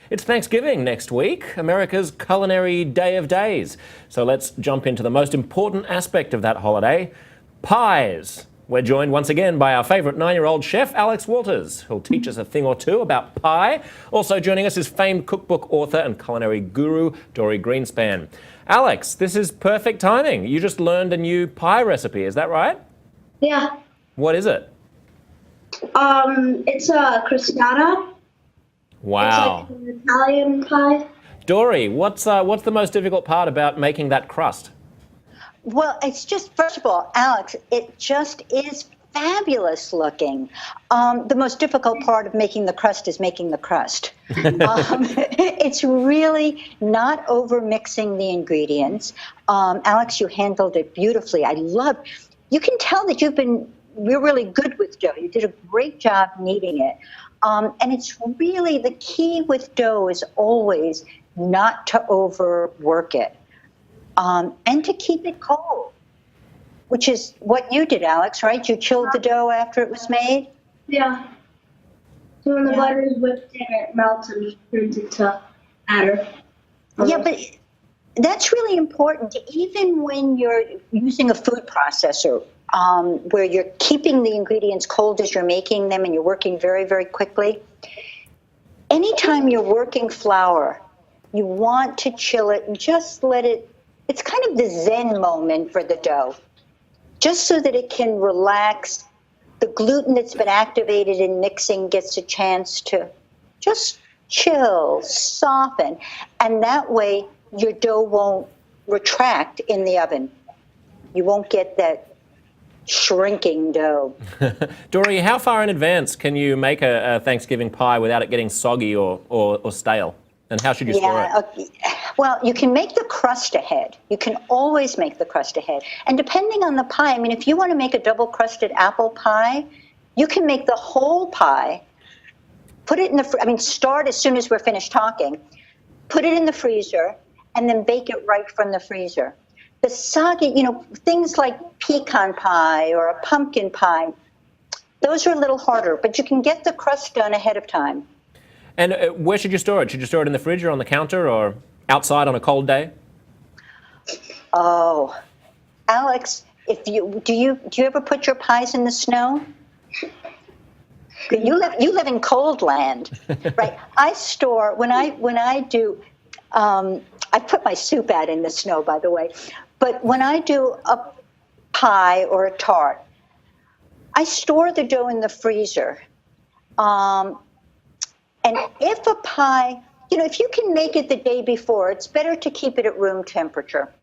It's Thanksgiving next week, America's culinary day of days. So let's jump into the most important aspect of that holiday, pies. We're joined once again by our favourite 9-year-old chef, Alex Walters, who'll teach us a thing or two about pie. Also joining us is famed cookbook author and culinary guru, Dorie Greenspan. Alex, this is perfect timing. You just learned a new pie recipe, is that right? Yeah. What is it? It's a crostata. Wow. It's like an Italian pie. Dorie, what's the most difficult part about making that crust? Well, it's just, first of all, Alex, it just is fabulous looking. The most difficult part of making the crust is making the crust. It's really not over mixing the ingredients. Alex, you handled it beautifully. You can tell that you're really good with dough. You did a great job kneading it. And it's really, the key with dough is always not to overwork it. And to keep it cold, which is what you did, Alex, right? You chilled the dough after it was made? Yeah. So when the butter is whipped in, it melts and turns into batter. Yeah, but that's really important. Even when you're using a food processor, where you're keeping the ingredients cold as you're making them and you're working very, very quickly, anytime you're working flour, you want to chill it and just let it. It's kind of the Zen moment for the dough, just so that it can relax. The gluten that's been activated in mixing gets a chance to just chill, soften, and that way your dough won't retract in the oven. You won't get that shrinking dough. Dorie, how far in advance can you make a Thanksgiving pie without it getting soggy or stale? And how should you store it? Okay. Well, you can make the crust ahead. You can always make the crust ahead. And depending on the pie, I mean, if you want to make a double-crusted apple pie, you can make the whole pie, put it in the, start as soon as we're finished talking, put it in the freezer, and then bake it right from the freezer. The soggy, things like pecan pie or a pumpkin pie, those are a little harder, but you can get the crust done ahead of time. And where should you store it? Should you store it in the fridge or on the counter or outside on a cold day? Oh, Alex, do you ever put your pies in the snow? You live in cold land, right? I store when I do. I put my soup out in the snow, by the way. But when I do a pie or a tart, I store the dough in the freezer. And if a pie, if you can make it the day before, it's better to keep it at room temperature.